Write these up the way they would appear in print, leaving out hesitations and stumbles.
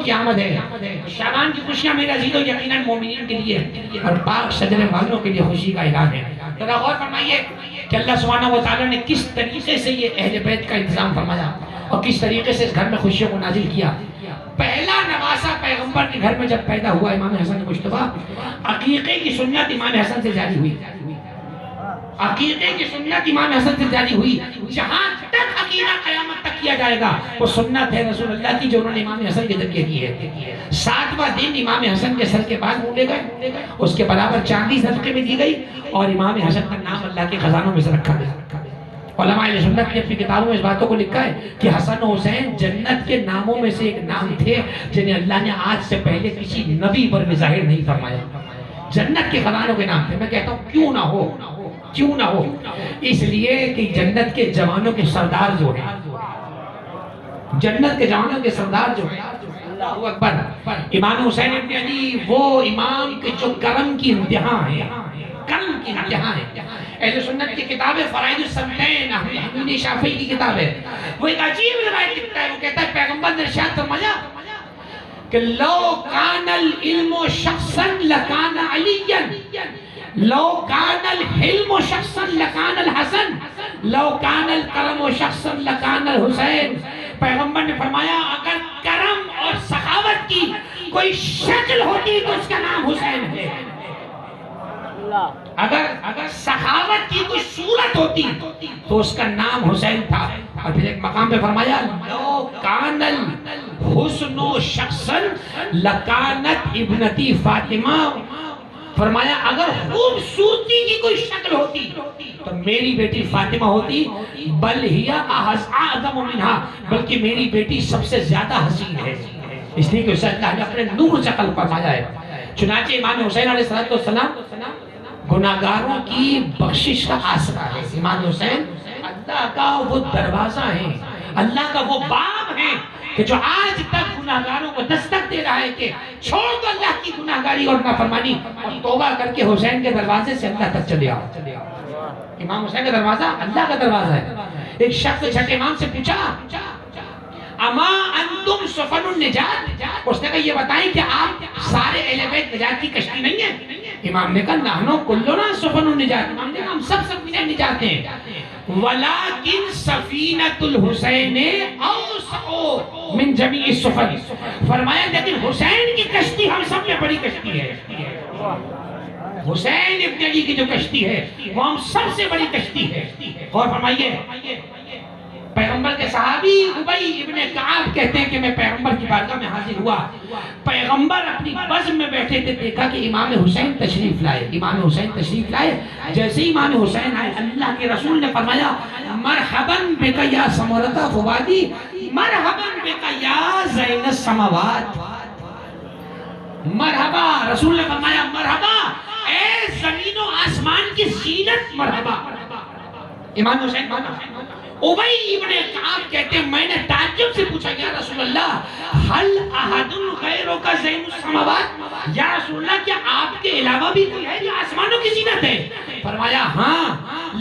کی آمد ہے. شعبان کی خوشیاں میرے عزیزو یقیناً مومنین کے لیے اور پاک شجر والوں کے لیے خوشی کا اعلان ہے. ذرا غور فرمائیے کہ اللہ سبحانہ و تعالیٰ نے کس طریقے سے یہ اہل بیت کا انتظام فرمایا اور کس طریقے سے اس گھر میں خوشیوں کو نازل کیا. پہلا نواسا پیغمبر کے گھر میں جب پیدا ہوا امام حسن مجتبیٰ، عقیقے کی سنت امام حسن سے جاری ہوئی. عقیقے کی سنت امام حسن سے جاری ہوئی. جہاں تک عقیدہ قیامت تک کیا جائے گا وہ سنت ہے رسول اللہ کی جو انہوں نے امام حسن کے ذریعے کی ہے. 7واں دن امام حسن کے سر کے بعد مونڈے گئے، اس کے برابر چاندی صدقے میں دی گئی اور امام حسن کا نام اللہ کے خزانوں میں سے رکھا گیا. علماء اہل سنت نے اپنی کتابوں میں اس باتوں کو لکھا ہے کہ حسن و حسین جنت کے ناموں میں سے ایک نام تھے جنہیں اللہ نے آج سے پہلے کسی نبی پر بھی ظاہر نہیں فرمایا. جنت کے خزانوں کے نام تھے. میں کہتا ہوں کیوں نہ ہو، کیوں نہ ہو، اس لیے کہ جنت کے جوانوں کے سردار جو ہیں، جنت کے جوانوں کے سردار جو ہیں، اللہ اکبر، امام حسین ابن علی وہ امام کے جو کرم کی انتہا ہے، کرم کی انتہا ہے. اہل سنت کی کتاب ہے فرائض السنتین، حمید شافعی کی کتاب ہے. وہ ایک عجیب روایت لکھتا ہے، وہ کہتا ہے پیغمبر نے ارشاد فرمایا کہ لو کان العلم شخصا لکان علیا، لو کان الحلم شخصا لکان الحسن، لو کان الکرم شخصا لکان الحسین. پیغمبر نے فرمایا اگر کرم اور سخاوت کی کوئی شکل ہوتی تو اس کا نام حسین ہے. اگر سخاوت کی کوئی صورت ہوتی تو اس کا نام حسین تھا. اور پھر ایک مقام پہ فرمایا لو کان الحسن شخصا لکانت ابنتی فاطمہ. فرمایا اگر خوبصورتی کی کوئی شکل ہوتی تو میری بیٹی فاطمہ ہوتی، بل ہی اعظم منہا، بلکہ میری بیٹی سب سے زیادہ حسین ہے. اس لیے کہ اسے اللہ نے اپنے نور سے خلق فرمایا ہے. چنانچہ امام حسین علیہ السلام گناہگاروں کی بخشش کا آسرا ہے. امام حسین اللہ کا وہ دروازہ ہے، اللہ کا وہ باب ہے کہ جو آج تک گناہگاروں کو دستک دے رہا ہے کہ چھوڑ دو اللہ کی گناہگاری اور نافرمانی اور توبہ کر کے حسین کے دروازے سے اللہ تک چلے آؤ. امام حسین کا دروازہ اللہ کا دروازہ ہے. ایک شخص چھٹے امام سے پوچھا اما انتم سفن النجات، اس نے کہا یہ بتائیں کہ آپ سارے اہل بیت نجات کی کشتی نہیں ہیں؟ امام نے کہا نحنو کلنا سفن النجات. امام نے کہا ہم سب سفینہ نجات ہیں. ولیکن سفینۃ الحسین اوسع من جمیع السفن. فرمایا لیکن حسین کی کشتی ہم سب میں بڑی کشتی ہے. حسین ابن علی کی جو کشتی ہے وہ ہم سب سے بڑی کشتی ہے. اور فرمائیے پیغمبر کے صحابی ابی ابن کعب کہتے ہیں کہ میں پیغمبر کی بارگاہ میں حاضر ہوا. پیغمبر اپنی بزم میں بیٹھے تھے، دیکھا کہ امام حسین تشریف لائے. امام حسین تشریف لائے. جیسے ہی امام حسین آئے اللہ کے رسول نے فرمایا مرحباً بک یا ثمرۃ فؤادی، مرحباً بک یا زین السماوات. مرحبا، رسول نے فرمایا مرحبا اے زمین و آسمان کی زینت، مرحبا. امام حسین ابی ابن کعب کہتے ہیں میں نے تعجب سے پوچھا یا رسول اللہ حل احد غیرک زین السماوات، یا رسول اللہ کیا آپ کے علاوہ بھی کوئی ہے جو آسمانوں کی زینت ہے؟ فرمایا ہاں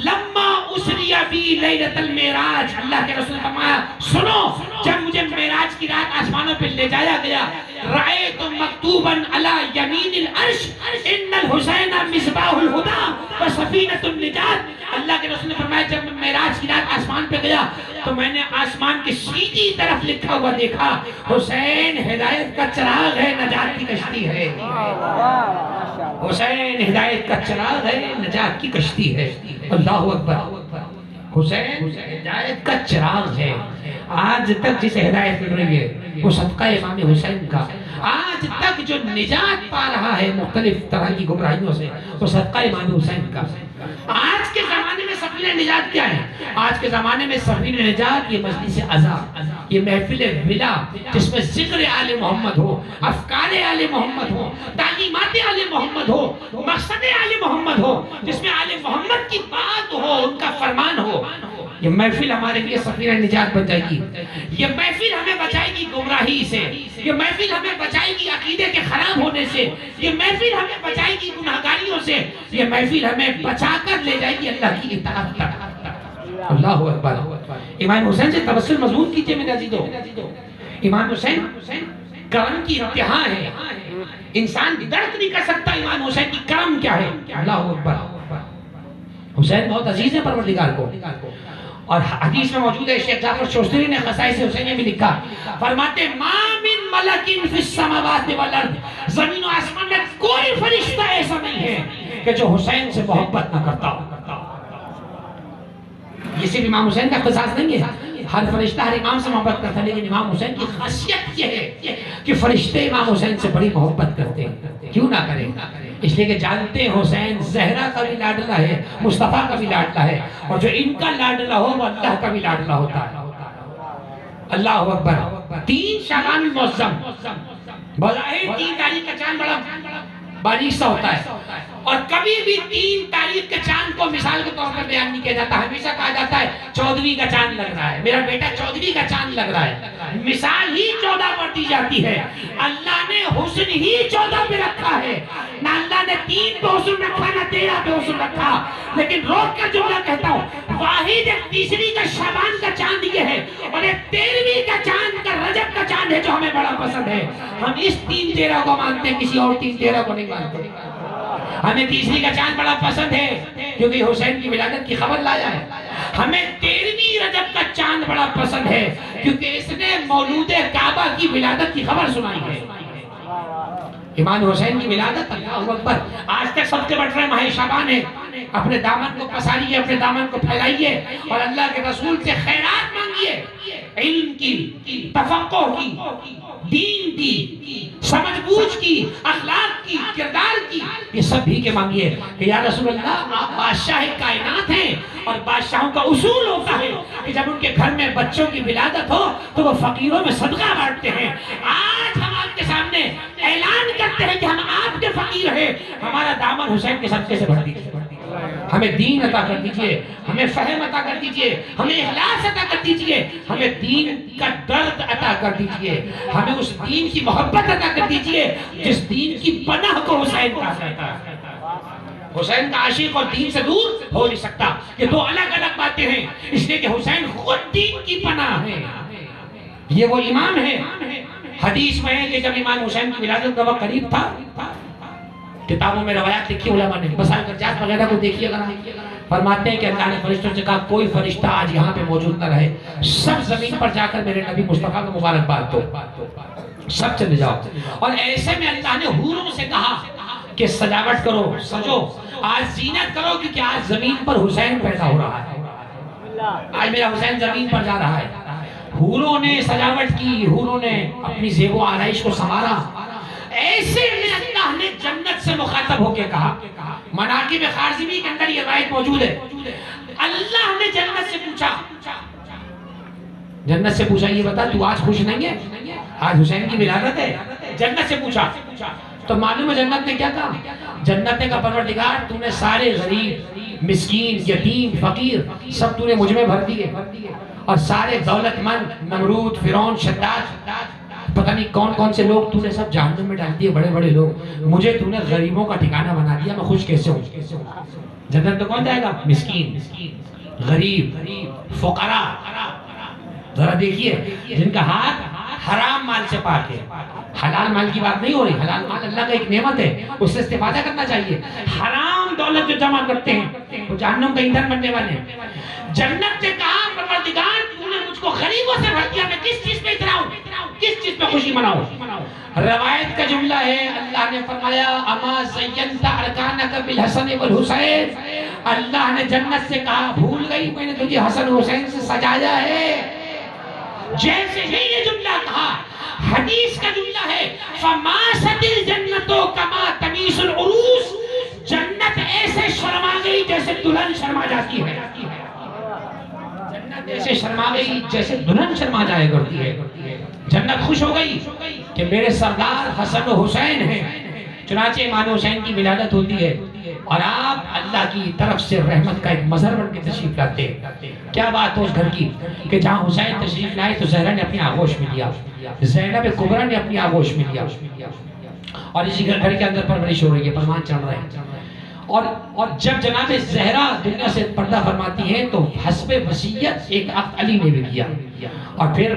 لما اسری بی لیلۃ المعراج، اللہ کے رسول نے فرمایا سنو جب مجھے معراج کی رات آسمانوں پہ لے جایا گیا رأیت مکتوبا علی یمین العرش ان الحسین مصباح الہدی وسفینۃ النجات. اللہ کے رسول نے فرمایا جب میں معراج کی رات آسمان پہ گیا تو میں نے آسمان کی سیدھی طرف لکھا ہوا دیکھا حسین ہدایت کا چراغ ہے، نجات کی کشتی ہے. حسین ہدایت کا چراغ ہے، نجات کی کشتی ہے. اللہ اکبر. حسین ہدایت کا چراغ ہے. آج تک جسے ہدایت مل رہی ہے وہ صدقہ امام حسین کا. آج تک جو نجات پا رہا ہے مختلف طرح کی گمراہیوں سے وہ صدقہ امام حسین کا. آج کے زمانے میں سفیر نجات کیا ہے؟ آج کے زمانے میں سفیر نجات یہ مجلس عزا، یہ محفل ولا جس میں ذکر آل محمد ہو، افکار آل محمد ہو، تعلیمات آل محمد ہو، مقصد آل محمد ہو، جس میں آل محمد کی بات ہو، ان کا فرمان ہو. یہ محفل ہمارے لیے سفیر نجات بن جائے گی. یہ محفل ہمیں بچائے گی گمراہی سے، یہ محفل ہمیں بچائے گی عقیدے کے خراب ہونے سے، یہ محفل ہمیں بچائے گی گناہگاریوں سے، یہ محفل ہمیں بچا کر لے جائے گی اللہ کی اطاعت تک. اللہ اکبر. امام حسین سے تبسل مضمون کیجئے میرے عزیزو. امام حسین کرم کی انتہا ہے. انسان درک نہیں کر سکتا امام حسین کی کرم کیا ہے. اللہ اکبر. حسین بہت عزیز ہے پروردگار کو. اور حدیث میں موجود ہے, شیخ جعفر شوستری نے خصائص حسین میں بھی لکھا, فرماتے ما من ملکن فی السماوات والارض, زمین و آسمان میں کوئی فرشتہ ایسا نہیں ہے کہ جو حسین سے محبت نہ کرتا ہو. یہ صرف امام حسین کا اختصاص نہیں ہے, ہر فرشتہ ہر امام سے محبت کرتا ہے, لیکن امام حسین کی خاصیت یہ ہے کہ فرشتے امام حسین سے بڑی محبت کرتے ہیں. کیوں نہ کریں؟ اس لیے کہ جانتے ہیں حسین زہرا کا بھی لاڈلا ہے, مصطفیٰ کا بھی لاڈلا ہے, اور جو ان کا لاڈلا ہو وہ اللہ کا بھی لاڈلا ہوتا ہے. اللہ اکبر. 3 شعبان المعظم, بظاہر 3 تاریخ کا چاند بڑا باریک سا ہوتا ہے, اور کبھی بھی 3 تاریخ کے چاند کو مثال کے طور پر بیان نہیں کیا جاتا. ہمیشہ کہا جاتا ہے 14ویں کا چاند لگ رہا ہے, میرا بیٹا 14ویں کا چاند لگ رہا ہے. مثال ہی 14 پر دی جاتی ہے. اللہ نے حسن ہی 14 پہ رکھا ہے, نہ اللہ نے 3 پہ حسن رکھا نہ 13 پہ حسن رکھا. لیکن روک کر جملہ کہتا ہوں, واحد ایک تیسری کا شعبان کا چاند یہ ہے, اور ایک 13ویں کا چاند کا رجب کا چاند ہے جو ہمیں بڑا پسند ہے. ہم اس 3-13 کو مانتے ہیں, کسی اور 3-13 کو نہیں مانتے. ہمیں تیسری کا چاند بڑا پسند ہے کیونکہ حسین کی ولادت کی خبر لایا ہے. ہمیں 13ویں رجب کا چاند بڑا پسند ہے کیونکہ اس نے مولود کعبہ کی ولادت کی خبر سنائی ہے. امام حسین کی ولادت, اللہ اکبر. آج تک سب سے بڑھ رہے ماہ شعبان ہے. اپنے دامن کو پساریے, اپنے دامن کو پھیلائیے, اور اللہ کے رسول سے خیرات مانگیے, علم کی, تفقہ کی, دین کی, سمجھ بوجھ کی, اخلاق کی, کردار کی, یہ سب بھی کے مانگیے کہ یا رسول اللہ آپ بادشاہ کائنات ہیں, اور بادشاہوں کا اصول ہوتا ہے کہ جب ان کے گھر میں بچوں کی ولادت ہو تو وہ فقیروں میں صدقہ بانٹتے ہیں. آج ہم آپ کے سامنے اعلان کرتے ہیں کہ ہم آپ کے فقیر ہیں, ہمارا دامن حسین کے صدقے سے بڑھ دیجیے. ہمیں دین عطا کر دیجئے, ہمیں فہم عطا کر دیجئے, ہمیں اخلاص عطا کر دیجئے, ہمیں دین کا درد عطا کر دیجئے, ہمیں اس دین کی محبت عطا کر دیجئے جس دین کی پناہ کو حسین کہا جاتا ہے. حسین کا عاشق اور دین سے دور ہو نہیں سکتا, یہ 2 الگ الگ باتیں ہیں. اس لیے کہ حسین خود دین کی پناہ ہے, یہ وہ امام ہے. حدیث میں ہے کہ جب امام حسین کی ولادت کا وقت قریب تھا, کتابوں میں روایات لکھی علماء نے, بس الکرجات وغیرہ کو دیکھیے گا, فرماتے ہیں کہ اللہ نے فرشتوں سے کہا کوئی فرشتہ آج یہاں پہ موجود نہ رہے, سب زمین پر جا کر میرے نبی مصطفیٰ کو مبارکباد دو, سب چلے جاؤ. اور ایسے میں اللہ نے حوروں سے کہا کہ سجاوٹ کرو, سجو, آج زینت کرو, کیونکہ آج زمین پر حسین پیدا ہو رہا ہے, آج میرا حسین زمین پر جا رہا ہے. حوروں نے سجاوٹ کی, حوروں نے اپنی زیب و آرائش کو سنوارا. ایسے میں اللہ نے جنت سے مخاطب ہو کے کہا, مناقب خارزمی کے اندر یہ روایت موجود ہے, اللہ نے جنت سے پوچھا یہ بتا تو آج خوش نہیں ہے, آج حسین کی ولادت ہے. جنت سے پوچھا تو معلوم ہے جنت نے کیا کہا, جنت نے کہا پروردگار تو نے سارے غریب, مسکین, یتیم, فقیر سب تو نے مجھ میں بھر دیے, اور سارے دولت مند, نمرود, فرعون, شداد, پتہ نہیں کون کون سے لوگ تو نے سب جہنم میں ڈال دیے, بڑے بڑے لوگ, مجھے تو نے غریبوں کا ٹھکانہ بنا دیا, میں خوش کیسے ہوں. جنت تو کون جائے گا, مسکین, غریب, فقراء. ذرا دیکھیے جن کا ہاتھ حرام مال سے پاک ہے, حلال مال کی بات نہیں ہو رہی, حلال مال اللہ کا ایک نعمت ہے, اس سے استفادہ کرنا چاہیے. حرام دولت جو جمع کرتے ہیں وہ جہنم کا ایندھن بننے والے ہیں. جنت سے کہا پروردگار تو نے مجھ کو غریبوں سے بھر دیا, میں کس چیز پہ اتراؤں, کس چیز پہ خوشی مناؤں. روایت کا جملہ ہے, اللہ نے فرمایا اما زینت ارکانک بالحسن والحسین, اللہ نے جنت سے کہا بھول گئی میں نے تجھے حسن حسین سے سجایا ہے. جیسے ہی یہ جملہ کہا, حدیث کا جملہ ہے فماست الجنت کما تمیس العروس, جنت ایسے شرما گئی جیسے دلہن شرما جاتی ہے, جنت ایسے شرما گئی جیسے دلہن شرما جائے کرتی ہے. جنت خوش ہو گئی کہ میرے سردار حسن و حسین ہیں. چنانچہ امام حسین کی ولادت ہوتی ہے اور آپ اللہ کی طرف سے رحمت کا ایک مظہر بن کے تشریف لاتے ہیں. کیا بات ہو اس گھر کی کہ جہاں حسین تشریف لائے تو زہرا نے اپنی آغوش میں لیا, زینب کبریٰ نے اپنی آغوش میں لیا, اور اسی گھر کے اندر پرورش ہو رہی ہے, پروان چڑھ رہے ہیں. اور جب جناب زہرا دنیا سے پردہ فرماتی ہیں تو حسب وصیت ایک عقد علی نے بھی کیا, اور پھر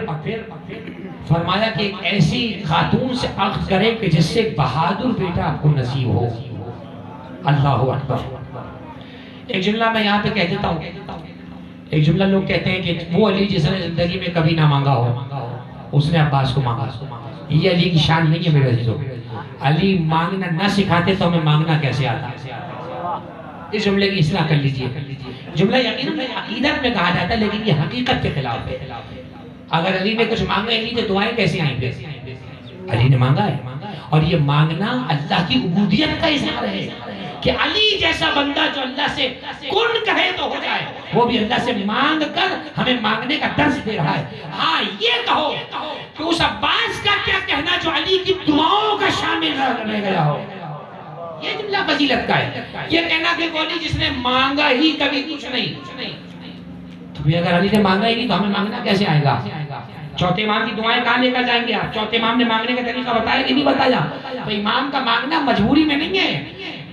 فرمایا کہ ایک ایسی خاتون سے عقد کرے کہ جس سے بہادر بیٹا آپ کو نصیب ہو۔ اللہ اکبر۔ ایک جملہ میں یہاں پہ کہہ دیتا ہوں، ایک جملہ لوگ کہتے ہیں کہ وہ علی جس نے زندگی میں کبھی نہ مانگا ہو اس نے عباس کو مانگا۔ یہ علی کی شان نہیں ہے میرے عزیزو۔ علی مانگنا نہ سکھاتے تو ہمیں مانگنا کیسے آتا؟ اس جملے کی اصلاح کر لیجئے۔ جملہ یقیناً عقیدت میں کہا جاتا ہے لیکن یہ حقیقت کے خلاف ہے۔ اگر علی نے کچھ مانگا ہی نہیں تو دعائیں کیسے آئیں گے؟ علی نے مانگا ہے، اور یہ مانگنا اللہ کی عبودیت کا اظہار ہے کہ علی جیسا بندہ جو اللہ سے کن کہے تو ہو جائے، وہ بھی اللہ سے مانگ کر ہمیں مانگنے کا درس دے رہا ہے۔ ہاں یہ کہو کہ اس عباس کا کیا کہنا جو علی کی دعاؤں کا شامل رہ گیا ہو، یہ جملہ فضیلت کا ہے۔ یہ کہنا کہ کوئی جس نے مانگا ہی کبھی کچھ نہیں، تو اگر علی نے مانگا ہی نہیں تو ہمیں مانگنا کیسے آئے گا؟ چوتھے امام کی دعائیں کہاں لے کر جائیں گے آپ؟ چوتھے امام نے مانگنے کا طریقہ بتایا کہ نہیں بتایا؟ تو امام کا مانگنا مجبوری میں نہیں ہے،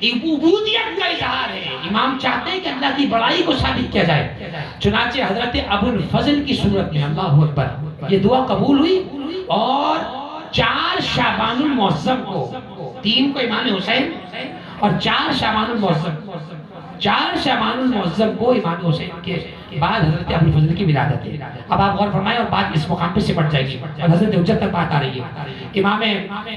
عبودیت کا اظہار ہے۔ امام چاہتے ہیں کہ اللہ کی بڑائی کو ثابت کیا جائے۔ چنانچہ حضرت ابو الفضل کی صورت میں اللہ اکبر یہ دعا قبول ہوئی، اور 4 شعبان المعظم کو، 3 کو امام حسین اور 4 شعبان المعظم، 4 شعبان المعظم کو امام حسین کے بعد حضرت ابو الفضل کی ولادت ہے۔ اب آپ غور فرمائیں اور بات اس مقام پہ سمٹ جائے گی اور حضرت حجت تک بات آ رہی ہے۔ امام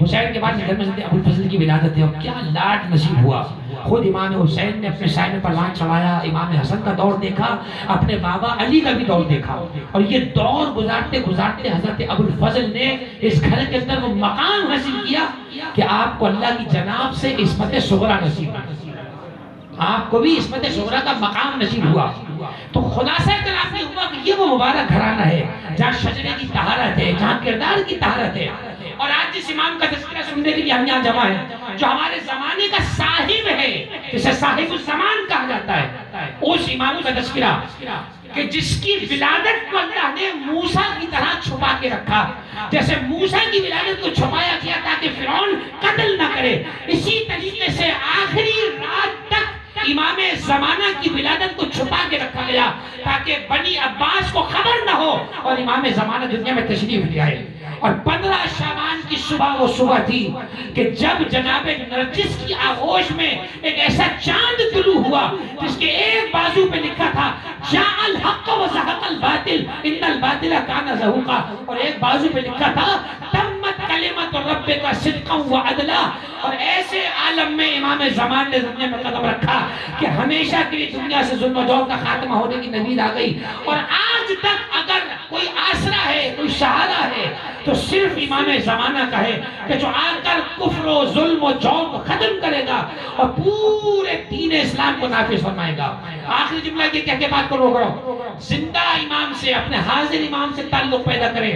حسین کے بعد حضرت ابو الفضل کی ولادت ہے، اور کیا لاڈ نصیب ہوا۔ خود امام حسین نے اپنے سائے پر لان چڑھایا، امام حسن کا دور دیکھا، اپنے بابا علی کا بھی دور دیکھا، اور یہ دور گزارتے گزارتے حضرت ابو الفضل نے اس گھر کے اندر وہ مقام حاصل کیا کہ آپ کو اللہ کی جناب سے عصمت صغرا نصیب ہوا، آپ کو بھی عصمت صغرا کا مقام نصیب ہوا۔ تو خلاصہ کلام یہ ہوا کہ یہ وہ مبارک گھرانہ ہے جہاں شجرے کی طہارت ہے، جہاں کردار کی طہارت ہے۔ اور آج جس امام کا تذکرہ سننے کے لیے ہم یہاں جمع ہیں، جو ہمارے زمانے کا صاحب ہے، جسے صاحب الزمان کہا جاتا ہے، اس امام کا تذکرہ کہ جس کی ولادت کو اللہ نے موسیٰ کی طرح چھپا کے رکھا، جیسے موسیٰ کی ولادت کو چھپایا گیا تاکہ فرعون قتل نہ کرے، اسی طریقے سے آخری رات تک امام زمانہ کی ولادت کو چھپا کے رکھا گیا تاکہ بنی عباس کو خبر نہ ہو اور امام زمانہ دنیا میں تشریف لے آئے۔ اور 15 شعبان کی صبح وہ صبح تھی کہ جب جناب نرجس کی آغوش میں ایک ایسا چاند طلوع ہوا جس کے ایک بازو پہ لکھا تھا جاء الحق وزہق الباطل ان الباطل کان زہوقا، اور ایک بازو پہ لکھا تھا تمت کلمت ربک صدقا وعدلا۔ اور ایسے عالم میں امام زمان نے دنیا میں قدم رکھا کہ ہمیشہ کے لیے دنیا سے ظلم و جور کا خاتمہ ہونے کی نوید آ گئی۔ اور آج تک اگر کوئی آسرا ہے، کوئی سہارا ہے، تو صرف امام زمانہ کا ہے کہ جو آ کر کفر و ظلم و جور کو ختم کرے گا اور پورے دین اسلام کو نافذ فرمائے گا۔ آخری جملہ یہ کہہ کے بات کو روک رہا ہوں، زندہ امام سے، اپنے حاضر امام سے تعلق پیدا کریں،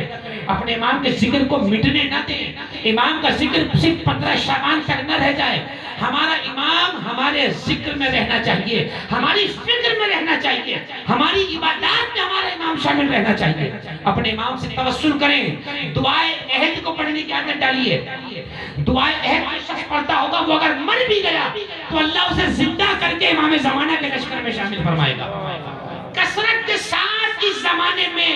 اپنے امام کے ذکر کو مٹنے نہ دیں، امام کا ذکر صرف 15 شعبان تک نہ رہ جائے۔ ہمارا امام ہمارے ذکر میں رہنا چاہیے، ہماری فکر میں رہنا چاہیے، ہماری عبادات میں ہمارا امام شامل رہنا چاہیے۔ اپنے امام سے توسل کریں، دعائے عہد کو پڑھنے کی عادت ڈالیے۔ دعائے عہد جو شخص پڑھتا ہوگا وہ اگر مر بھی گیا تو اللہ اسے زندہ کر کے امام زمانہ کے لشکر میں شامل فرمائے گا۔ کثرت کے ساتھ اس زمانے میں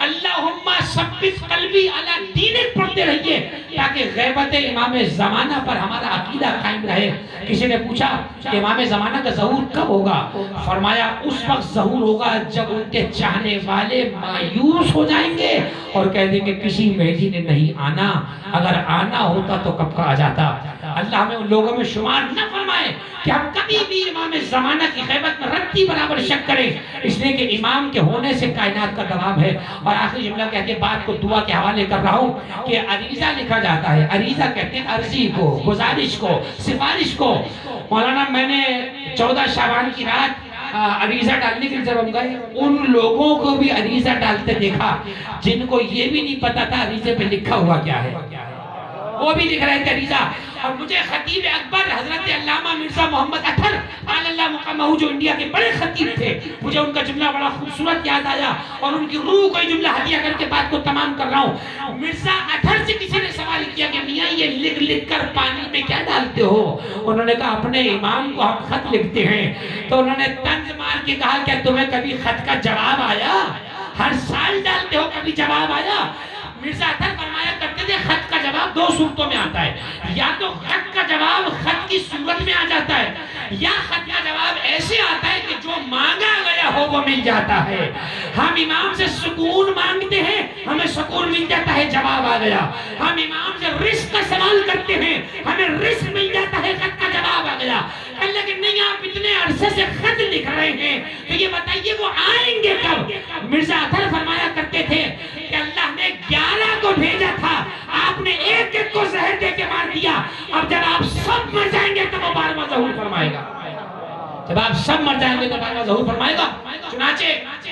اللہم ثبت قلبی علی دینک پڑھتے رہیے تاکہ غیبت امام زمانہ پر ہمارا عقیدہ قائم رہے۔ کسی نے پوچھا کہ امام زمانہ کا ظہور کب ہوگا؟ فرمایا اس وقت ظہور ہوگا جب ان کے چاہنے والے مایوس ہو جائیں گے اور کہہ دیں کہ کسی مہدی نے نہیں آنا، اگر آنا ہوتا تو کب کا آ جاتا۔ اللہ ہمیں ان لوگوں میں شمار نہ فرمائے کہ ہم کبھی بھی امام زمانہ کی غیبت میں رتی برابر شک کریں، اس لیے کہ امام کے ہونے سے کائنات کا دوام ہے۔ اور آخری جملہ کہہ کے بات کو دعا کے حوالے کر رہا ہوں کہ عریضہ لکھا جاتا ہے، عریضہ کہتے ہیں عرضی کو، گزارش کو، سفارش کو۔ مولانا میں نے 14 شعبان کی رات عریضہ ڈالنے کے لیے جب ہم گئے، ان لوگوں کو بھی عریضہ ڈالتے دیکھا جن کو یہ بھی نہیں پتا تھا عریضے پہ لکھا ہوا کیا ہے، وہ بھی لکھ رہے تھے عریضہ۔ اور مجھے خطیب اکبر حضرت علامہ مرزا محمد اطہر اللہ مقامہ جو انڈیا کے بڑے خطیب تھے، مجھے ان کا جملہ بڑا خوبصورت یاد آیا اور ان کی روح کو یہ جملہ ہدیہ کر کے بات کو تمام کر رہا ہوں۔ مرزا اطہر سے کسی نے سوال کیا کہ میاں یہ لکھ لکھ کر پانی میں کیا ڈالتے ہو؟ انہوں نے کہا اپنے امام کو ہم خط لکھتے ہیں۔ تو انہوں نے طنز مار کے کہا کیا تمہیں کبھی خط کا جواب آیا؟ ہر سال ڈالتے ہو، کبھی جواب آیا؟ مرزا اطہر فرمایا کرتے تھے خط کا جواب دو صورتوں میں آتا ہے، یا تو خط کا جواب خط کی صورت میں آ جاتا ہے، یا خط کا جواب ایسے آتا ہے کہ جو مانگا گیا ہو وہ مل جاتا ہے۔ ہم امام سے سکون مانگتے ہیں، ہمیں سکون مل جاتا ہے، جواب آ گیا۔ ہم امام سے رزق کا سوال کرتے ہیں، ہمیں رزق مل جاتا ہے، خط کا جواب آ گیا۔ اللہ کہ نہیں، آپ اتنے عرصے سے خط لکھ رہے ہیں تو یہ بتائیے وہ آئیں گے کب؟ مرزا اطہر فرمایا کرتے تھے کہ اللہ نے 11 کو بھیجا تھا، آپ نے ایک ایک کو زہر دے کے مار دیا، اب جب آپ سب مر جائیں گے تو وہ 12واں ظہور فرمائے گا۔ جب آپ سب مر جائیں گے تو 12واں ظہور فرمائے گا۔ چنانچہ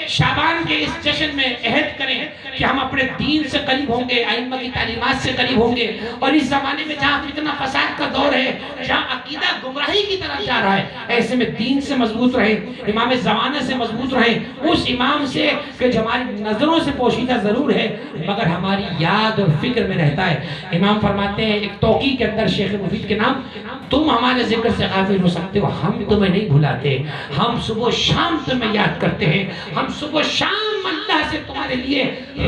شعبان کے اس جشن میں عہد کریں کہ ہم اپنے دین سے قریب ہوں گے، ائمہ کی تعلیمات سے قریب ہوں گے، اور اس زمانے میں جہاں فتنہ فساد کا دور ہے، جہاں عقیدہ گمراہی کی طرف جا رہا ہے، ایسے میں دین سے مضبوط رہیں، امام زمانہ سے مضبوط رہیں، اس امام سے کہ جو ہماری نظروں سے پوشیدہ ضرور ہے مگر ہماری یاد اور فکر میں رہتا ہے۔ امام فرماتے ہیں ایک توقی کے اندر شیخ مفید کے نام، تم ہمارے ذکر سے غافل ہو سکتے ہو، ہم تمہیں نہیں بھلاتے، ہم صبح و شام تمہیں یاد کرتے ہیں، ہم صبح و شام اللہ سے تمہارے لیے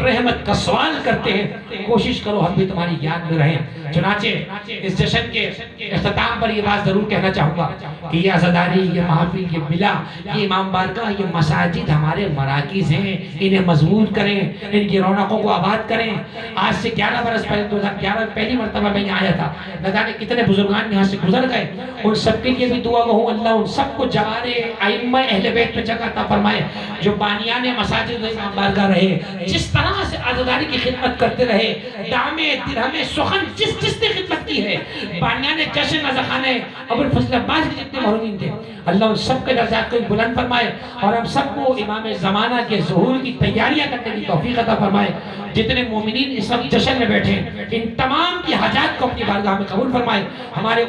رحمت کا سوال کرتے ہیں، کوشش کرو ہم بھی تمہاری یاد میں رہیں۔ چنانچہ اس جشن کے اختتام پر یہ بات ضرور کہنا چاہوں گا کہ یہ عزاداری، یہ محافل، یہ بلا، یہ امام بارگاہ، یہ مساجد ہمارے مراکز ہیں، انہیں مضبوط کریں، ان کی رونقوں کو آباد کریں۔ آج سے 11 برس پہلے 2011 پہلی مرتبہ میں یہاں آیا تھا، نہ جانے کتنے بزرگان یہاں سے گزر گئے، ان سب کے لیے بھی دعا گو ہوں اللہ ان سب کو جوارے ائمہ اہل بیت میں جگہ عطا فرمائے، جو بانیان مساجد و امام بارگاہ رہے، جس طرح سے عزاداری کی خدمت کرتے رہے، دامے درہمے سخن جس نے خدمت کی ہے، بانیان جشن رضاخانے ابوالفضل عباس کے جتنے محرومین تھے، اللہ ان سب کے درجات کو بلند فرمائے، اور ہم سب کو امام زمانہ کے ظہور کی تیاریاں کرنے کی توفیق عطا فرمائے۔ جتنے مومنین اس وقت جشن میں بیٹھے ان تمام کی حاجات کو اپنی بارگاہ میں قبول فرمائے۔ ہمارے